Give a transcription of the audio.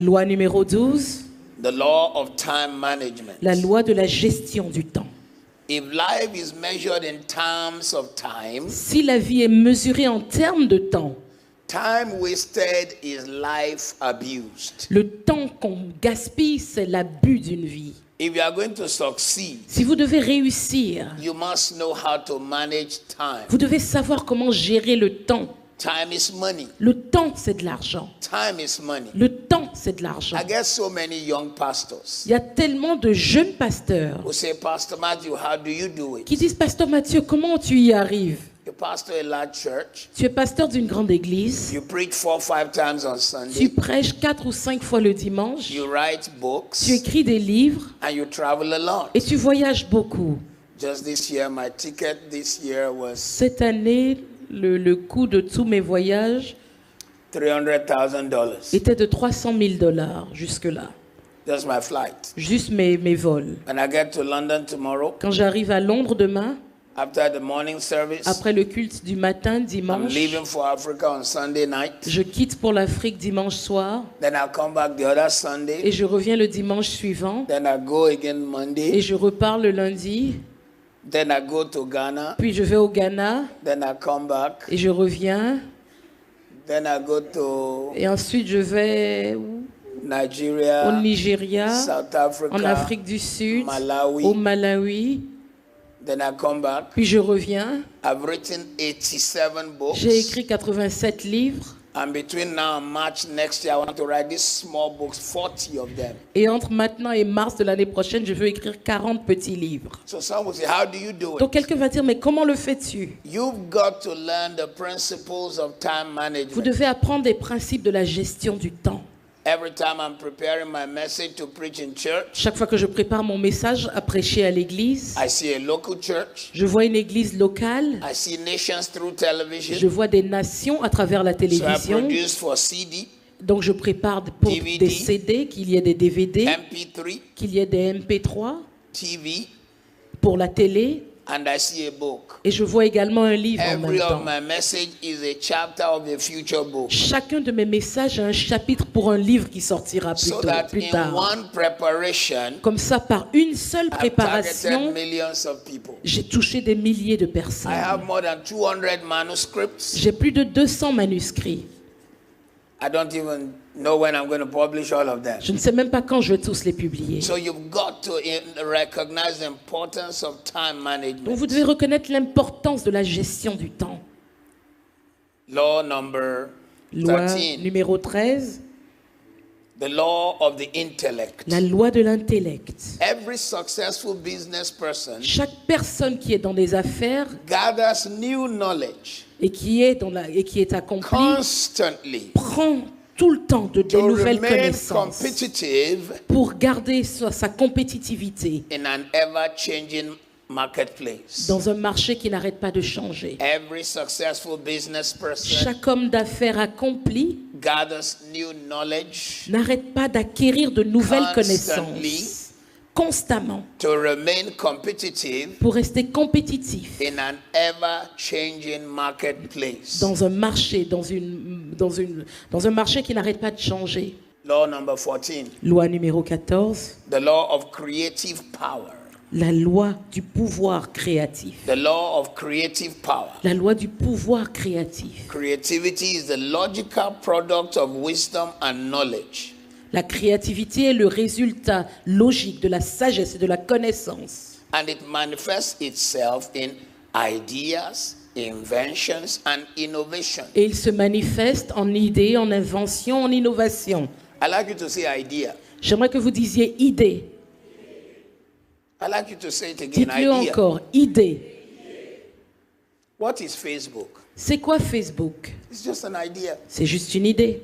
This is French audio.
Loi numéro 12, the law of time management. la loi de la gestion du temps. If life is measured in terms of time, Si la vie est mesurée en termes de temps, time wasted is life abused. le temps qu'on gaspille, c'est l'abus d'une vie. If you are going to succeed, Si vous devez réussir, you must know how to manage time. vous devez savoir comment gérer le temps. Time is money. Le temps, c'est de l'argent. Time is money. Le temps, c'est de l'argent. I get so many young pastors Il y a tellement de jeunes pasteurs who say, Pastor Matthew, how do you do it? qui disent, Pasteur Mathieu, comment tu y arrives? You pastor a large church. Tu es pasteur d'une grande église. You preach 4 or 5 times on Tu Sunday. prêches 4 ou 5 fois le dimanche. You write Tu books écris des livres and you travel a lot. et tu voyages beaucoup. Just this year, my ticket this year was Cette année, le coût de tous mes voyages $300,000. était de $300,000 jusque-là. Just my flight. Juste mes vols. When I get to London tomorrow, Quand j'arrive à Londres demain, after the morning service, après le culte du matin, I'm dimanche, leaving for Africa on Sunday night. je quitte pour l'Afrique dimanche soir Then I'll come back the other et Sunday. je reviens le dimanche suivant Then I go again et Monday. je repars le lundi, Then I go to Ghana. puis je vais au Ghana Then I come back. et je reviens Then I go to et ensuite je vais où? Au Nigeria, Nigeria, South Africa, en Afrique du Sud, Malawi. au Malawi, Then I come back. puis je reviens. I've written 87 books. J'ai écrit 87 livres And between now and March next year, I want to write these small books, 40 of them. et entre maintenant et mars de l'année prochaine, je veux écrire 40 petits livres. So some will say, how do you do Donc it? quelqu'un va dire, mais comment le fais-tu? You've got to learn the principles of time Vous management. devez apprendre les principes de la gestion du temps. Every time I'm preparing my message to preach in church, Chaque fois que je prépare mon message à prêcher à l'église, I see a local church. je vois une église locale, I see nations through je television. vois des nations à travers la So I télévision. produce for CD, Donc je prépare pour DVD, des CD, qu'il y ait des DVD, MP3, qu'il y ait des MP3 TV, pour la télé. and I see a book. Et je vois également un livre en Every même of temps. my message is a chapter of a future book. Chacun de mes messages a un chapitre pour un livre qui sortira So that plus in tard. one preparation, Comme ça, par une seule I've targeted préparation, millions of people. j'ai touché des milliers de I personnes. have more than 200 manuscripts. J'ai plus de 200 manuscrits. I don't even know when I'm going to publish all of them. Je ne sais même pas quand je vais tous les publier. So you've got to recognize the importance of time Donc management. vous devez reconnaître l'importance de la gestion du temps. Law number Loi 13, numéro 13, the law of the intellect. la loi de l'intellect. Every successful business person Chaque personne qui est dans les affaires gathers new knowledge et qui est accomplie constantly prend tout le temps des to nouvelles remain connaissances competitive pour garder sa compétitivité in an ever-changing marketplace. dans un marché qui n'arrête pas de changer. Every successful business person Chaque homme d'affaires accompli gathers new knowledge n'arrête pas d'acquérir de nouvelles Constantly. connaissances constamment to remain competitive pour rester compétitif in an ever-changing marketplace. dans un marché, dans un marché qui n'arrête pas de changer. Law number 14, Loi numéro 14, the law of creative power. la loi du pouvoir créatif. The law of creative power. La loi du pouvoir créatif. Creativity is the logical product of wisdom and knowledge. La créativité est le résultat logique de la sagesse et de la connaissance. And it manifests itself in ideas, inventions, and innovation. Et il se manifeste en idées, en inventions, en innovation. I like you to say idea. J'aimerais que vous disiez idée. I like you to say it again, Dites-le idea. encore, idée. What is Facebook? C'est quoi Facebook? It's just an idea. C'est juste une idée.